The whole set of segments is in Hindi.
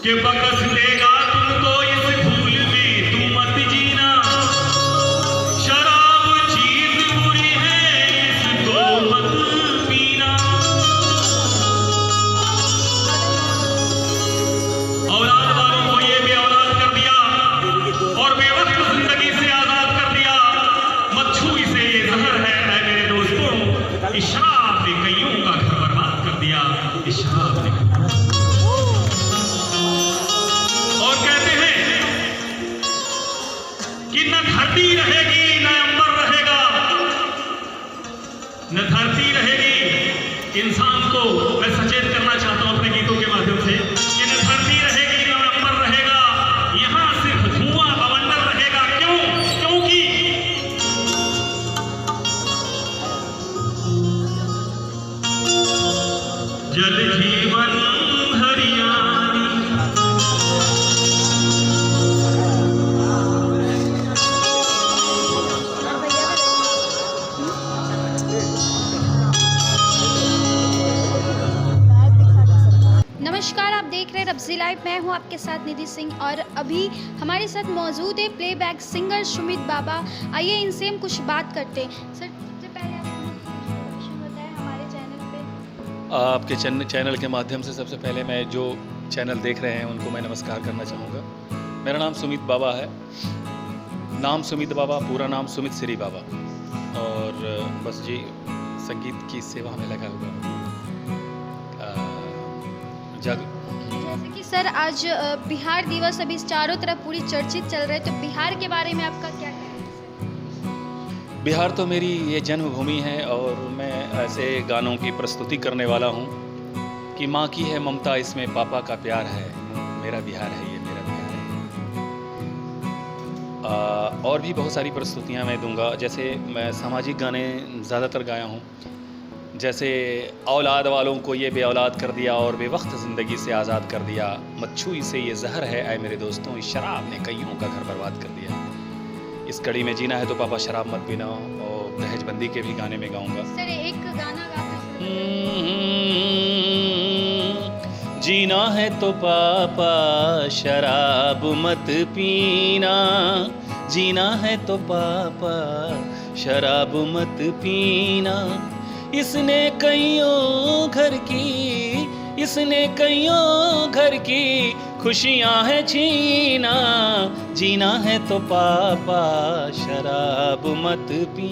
कि बकस देगा तुमको इस फूल में, तुम मत जीना। शराब चीज बुरी है, इसको मत पीना। औलाद वालों को ये बेऔलाद कर दिया और बेवक्त जिंदगी से आजाद कर दिया। मच्छू इसे ये जहर है ऐ मेरे दोस्तों। इस शराब ने कईयों का घर बर्बाद कर दिया। इस शराब ने और कहते हैं कि न धरती रहेगी न अंबर रहेगा। न धरती रहेगी, इंसान को मैं सचेत करना चाहता हूं अपने गीतों के माध्यम से कि न धरती रहेगी न अंबर रहेगा। यहां सिर्फ धुआं बवंडर रहेगा। क्यों? क्योंकि जल जीवन हरियाली। नमस्कार, आप देख रहे हैं रब्जी लाइव। मैं हूं आपके साथ निधि सिंह और अभी हमारे साथ मौजूद है प्लेबैक सिंगर सुमित बाबा। आइए इनसे हम कुछ बात करते हैं। सर, सबसे पहले आप इंट्रोडक्शन बताएं हमारे चैनल पे। आपके चैनल के माध्यम से सबसे पहले मैं जो चैनल देख रहे हैं उनको मैं नमस्कार करना चाहूँगा। मेरा नाम सुमित बाबा है। नाम सुमित बाबा, पूरा नाम सुमित श्री बाबा। और बस जी संगीत की सेवा में लगा हुआ हूँ। जैसे कि सर आज बिहार दिवस अभी चारों तरफ पूरी चर्चित चल रहा है, तो बिहार के बारे में आपका क्या कहना है? बिहार तो मेरी ये जन्मभूमि है और मैं ऐसे गानों की प्रस्तुति करने वाला हूँ कि माँ की है ममता, इसमें पापा का प्यार है। मेरा बिहार है, ये मेरा बिहार है। और भी बहुत सारी प्रस्तुतियाँ मैं दूंगा। जैसे मैं सामाजिक गाने ज़्यादातर गाया हूँ। जैसे औलाद वालों को ये बेऔलाद कर दिया और बेवक्त ज़िंदगी से आज़ाद कर दिया। मच्छू इसे ये जहर है ऐ मेरे दोस्तों। इस शराब ने कईयों का घर बर्बाद कर दिया। इस कड़ी में जीना है तो पापा शराब मत पीना। और दहेजबंदी के भी गाने में गाऊंगा। सर एक गाना गाते जीना है तो पापा शराब मत पीना। जीना है तो पापा शराब मत पीना। इसने कईयों घर की खुशियां हैं छीना। जीना है तो पापा शराब मत पी।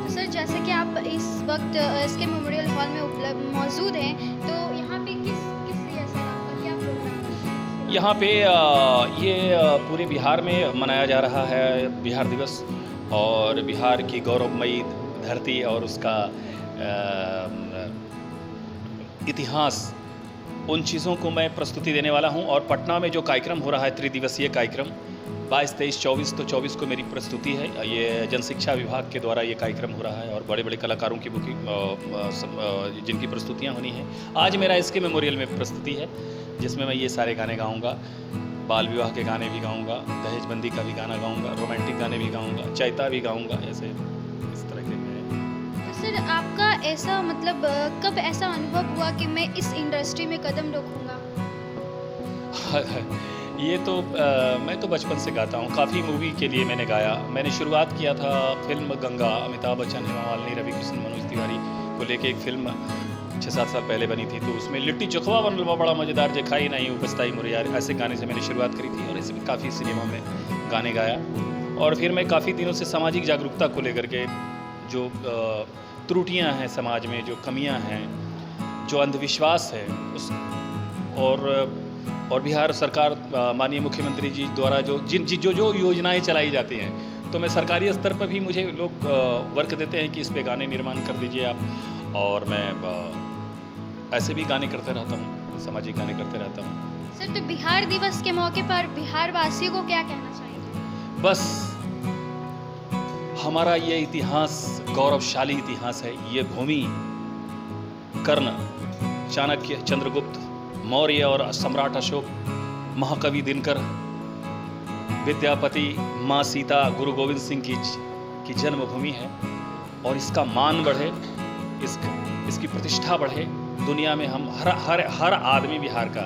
तो सर जैसे कि आप इस वक्त इसके मेमोरियल हॉल में मौजूद हैं, तो यहाँ पे किस लिए सर आपका क्या प्रोग्राम है? यहाँ पे ये पूरे बिहार में मनाया जा रहा है बिहार दिवस। और बिहार की गौरवमयी धरती और उसका इतिहास, उन चीज़ों को मैं प्रस्तुति देने वाला हूं। और पटना में जो कार्यक्रम हो रहा है त्रिदिवसीय कार्यक्रम 22, 23, 24, तो 24 को मेरी प्रस्तुति है। ये जनशिक्षा विभाग के द्वारा ये कार्यक्रम हो रहा है और बड़े बड़े कलाकारों की बुकिंग जिनकी प्रस्तुतियां होनी है। आज मेरा इसके मेमोरियल में प्रस्तुति है जिसमें मैं ये सारे गाने गाऊँगा। बाल विवाह के गाने भी गाऊँगा, दहेजबंदी का भी गाना गाऊँगा, रोमांटिक गाने भी गाऊँगा, चैता भी गाऊँगा। ऐसे इस तरह के सर आपका ऐसा मतलब कब ऐसा अनुभव हुआ कि मैं इस इंडस्ट्री में कदम रखूंगा? ये तो मैं तो बचपन से गाता हूँ। काफ़ी मूवी के लिए मैंने गाया। मैंने शुरुआत किया था फिल्म गंगा, अमिताभ बच्चन, हेमा मालिनी, रवि किशन, मनोज तिवारी को लेके एक फिल्म 6-7 साल पहले बनी थी। तो उसमें लिट्टी चोखवा बनलवा बड़ा मज़ेदार जे खाई नहीं उपस्ताई मुरियार, ऐसे गाने से मैंने शुरुआत करी थी। और इसमें काफ़ी सिनेमा में गाने गाया। और फिर मैं काफ़ी दिनों से सामाजिक जागरूकता को लेकर के जो त्रुटियां हैं समाज में, जो कमियां हैं, जो अंधविश्वास है उस और बिहार सरकार माननीय मुख्यमंत्री जी द्वारा जो योजनाएं चलाई जाती हैं, तो मैं सरकारी स्तर पर भी मुझे लोग वर्क देते हैं कि इस पे गाने निर्माण कर दीजिए आप। और मैं ऐसे भी गाने करते रहता हूँ, सामाजिक गाने करते रहता हूँ। सर तो बिहार दिवस के मौके पर बिहार वासियों को क्या कहना चाहिए? बस हमारा ये इतिहास गौरवशाली इतिहास है। ये भूमि कर्ण, चाणक्य, चंद्रगुप्त मौर्य और सम्राट अशोक, महाकवि दिनकर, विद्यापति, माँ सीता, गुरु गोविंद सिंह की जन्मभूमि है। और इसका मान बढ़े, इसकी प्रतिष्ठा बढ़े, दुनिया में हम हर आदमी बिहार का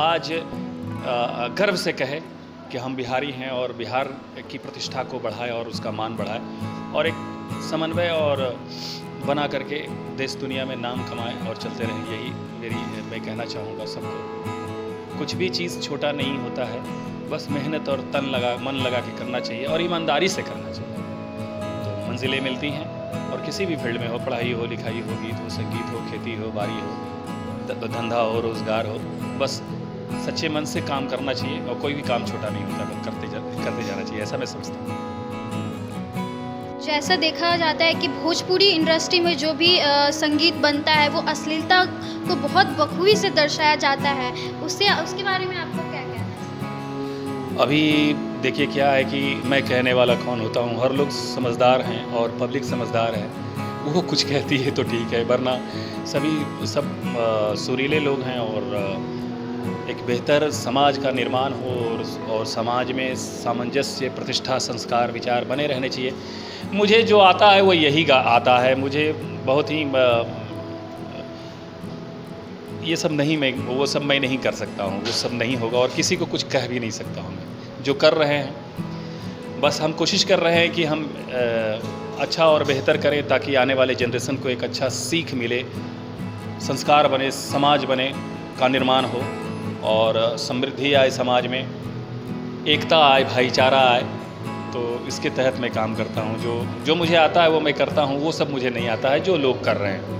आज गर्व से कहे कि हम बिहारी हैं और बिहार की प्रतिष्ठा को बढ़ाए और उसका मान बढ़ाए और एक समन्वय और बना करके देश दुनिया में नाम कमाए और चलते रहें। यही मैं कहना चाहूँगा सबको। कुछ भी चीज़ छोटा नहीं होता है, बस मेहनत और मन लगा के करना चाहिए और ईमानदारी से करना चाहिए तो मंजिलें मिलती हैं। और किसी भी फील्ड में हो, पढ़ाई हो, लिखाई हो, गीत हो, संगीत हो, खेती हो, बारी हो, धंधा हो, रोज़गार हो, बस सच्चे मन से काम करना चाहिए और कोई भी काम छोटा नहीं होता, बस करते जाना चाहिए, ऐसा मैं समझता हूँ। जैसा देखा जाता है कि भोजपुरी इंडस्ट्री में जो भी संगीत बनता है वो अश्लीलता को बहुत बखूबी से दर्शाया जाता है, उसके बारे में आपको क्या कहना है? अभी देखिए क्या है कि मैं कहने वाला कौन होता हूँ, हर लोग समझदार हैं और पब्लिक समझदार है, वो कुछ कहती है तो ठीक है, वरना सब सुरीले लोग हैं और एक बेहतर समाज का निर्माण हो और समाज में सामंजस्य, प्रतिष्ठा, संस्कार, विचार बने रहने चाहिए। मुझे जो आता है वो यही आता है, मुझे बहुत ही ये सब नहीं, वो सब मैं नहीं कर सकता हूँ, वो सब नहीं होगा और किसी को कुछ कह भी नहीं सकता हूँ मैं। जो कर रहे हैं बस हम कोशिश कर रहे हैं कि हम अच्छा और बेहतर करें ताकि आने वाले जनरेशन को एक अच्छा सीख मिले, संस्कार बने, समाज बने का निर्माण हो और समृद्धि आए समाज में, एकता आए, भाईचारा आए। तो इसके तहत मैं काम करता हूँ। जो मुझे आता है वो मैं करता हूँ, वो सब मुझे नहीं आता है जो लोग कर रहे हैं,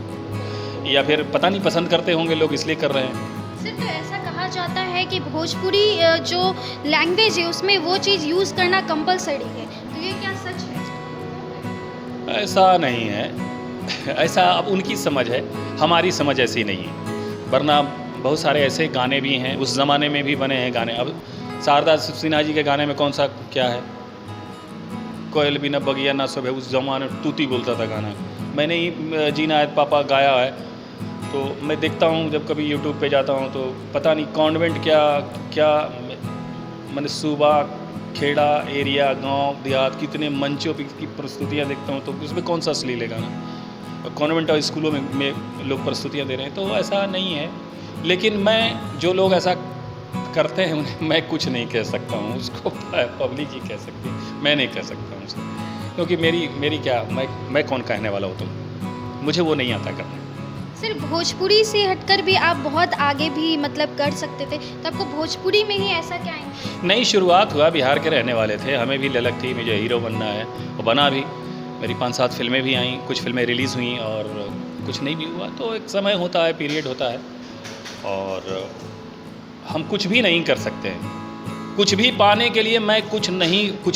या फिर पता नहीं पसंद करते होंगे लोग इसलिए कर रहे हैं। सिर्फ तो ऐसा कहा जाता है कि भोजपुरी जो लैंग्वेज है उसमें वो चीज़ यूज़ करना कंपलसरी है, तो ये क्या सच है? ऐसा नहीं है, ऐसा अब उनकी समझ है, हमारी समझ ऐसी नहीं है। वरना बहुत सारे ऐसे गाने भी हैं, उस ज़माने में भी बने हैं गाने। अब शारदा सिन्हा जी के गाने में कौन सा क्या है, कोयल भी न बगिया ना सब है, उस ज़माने में तूती बोलता था गाना। मैंने ही जीना है पापा गाया है, तो मैं देखता हूँ जब कभी यूट्यूब पे जाता हूँ तो पता नहीं कॉन्वेंट क्या मैंने सूबा, खेड़ा एरिया, गांव देहात कितने मंचों की प्रस्तुतियाँ देखता हूँ, तो उसमें कौन सा अश्लील है गाना। कॉन्वेंट और स्कूलों में लोग प्रस्तुतियाँ दे रहे हैं, तो ऐसा नहीं है। लेकिन मैं जो लोग ऐसा करते हैं उन्हें मैं कुछ नहीं कह सकता हूँ, उसको पब्लिक ही कह सकती है, मैं नहीं कह सकता हूँ उसको, क्योंकि मेरी क्या, मैं कौन कहने वाला हूँ, तो मुझे वो नहीं आता करना। सिर्फ भोजपुरी से हटकर भी आप बहुत आगे भी मतलब कर सकते थे, तो आपको भोजपुरी में ही ऐसा क्या है? नई शुरुआत हुआ, बिहार के रहने वाले थे, हमें भी ललक थी मुझे हीरो बनना है, और बना भी। मेरी 5-7 फिल्में भी आईं, कुछ फिल्में रिलीज़ हुई और कुछ नहीं भी हुआ। तो एक समय होता है, पीरियड होता है, और हम कुछ भी नहीं कर सकते हैं। कुछ भी पाने के लिए मैं कुछ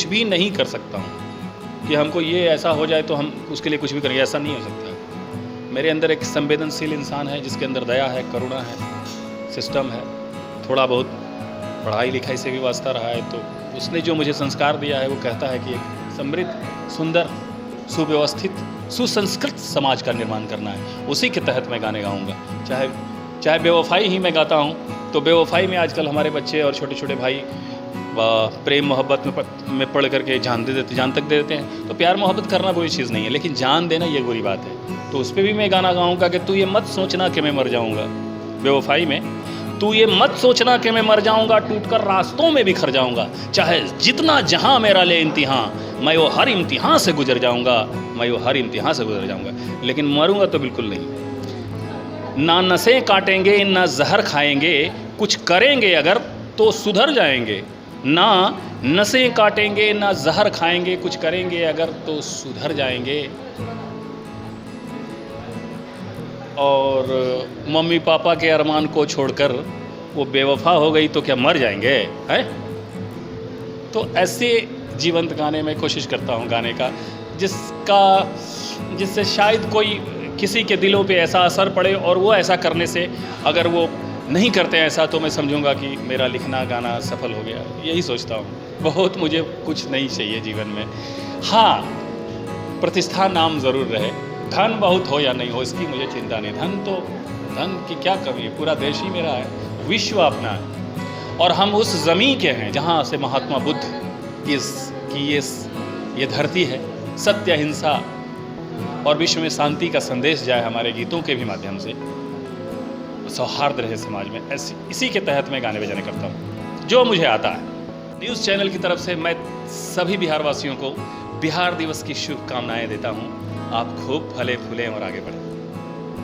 भी नहीं कर सकता हूँ कि हमको ये ऐसा हो जाए तो हम उसके लिए कुछ भी करेंगे, ऐसा नहीं हो सकता। मेरे अंदर एक संवेदनशील इंसान है जिसके अंदर दया है, करुणा है, सिस्टम है, थोड़ा बहुत पढ़ाई लिखाई से भी वास्ता रहा है, तो उसने जो मुझे संस्कार दिया है वो कहता है कि एक समृद्ध, सुंदर, सुव्यवस्थित, सुसंस्कृत समाज का निर्माण करना है। उसी के तहत मैं गाने गाऊँगा। चाहे बेवफाई ही मैं गाता हूँ, तो बेवफाई में आजकल हमारे बच्चे और छोटे छोटे भाई प्रेम मोहब्बत में पढ़ करके जान तक दे देते हैं। तो प्यार मोहब्बत करना बुरी चीज़ नहीं है, लेकिन जान देना ये बुरी बात है। तो उस पर भी मैं गाना गाऊंगा कि तू ये मत सोचना कि मैं मर जाऊंगा। बेवफाई में तू ये मत सोचना कि मैं मर जाऊंगा, टूटकर रास्तों में बिखर जाऊंगा, चाहे जितना जहां मेरा ले इम्तिहान, मैं वो हर इम्तिहान से गुजर जाऊंगा, मैं वो हर इम्तिहान से गुजर जाऊंगा, लेकिन मरूंगा तो बिल्कुल नहीं। ना नसें काटेंगे ना जहर खाएंगे, कुछ करेंगे अगर तो सुधर जाएंगे। ना नसें काटेंगे ना जहर खाएंगे, कुछ करेंगे अगर तो सुधर जाएंगे। और मम्मी पापा के अरमान को छोड़कर वो बेवफा हो गई तो क्या मर जाएंगे, है? तो ऐसे जीवंत गाने में कोशिश करता हूँ गाने का, जिससे शायद कोई किसी के दिलों पे ऐसा असर पड़े, और वो ऐसा करने से अगर वो नहीं करते ऐसा तो मैं समझूंगा कि मेरा लिखना गाना सफल हो गया। यही सोचता हूँ। बहुत मुझे कुछ नहीं चाहिए जीवन में। हाँ, प्रतिष्ठा नाम ज़रूर रहे, धन बहुत हो या नहीं हो इसकी मुझे चिंता नहीं। धन की क्या कमी है, पूरा देश ही मेरा है, विश्व अपना है, और हम उस ज़मीन के हैं जहाँ से महात्मा बुद्ध की ये धरती है। सत्य, अहिंसा और विश्व में शांति का संदेश जाए हमारे गीतों के भी माध्यम से। सौहार्द रहे समाज में, इसी के तहत मैं गाने बजाने करता हूँ जो मुझे आता है। न्यूज़ चैनल की तरफ से मैं सभी बिहार वासियों को बिहार दिवस की शुभकामनाएं देता हूँ। आप खूब फले फूलें और आगे बढ़ें।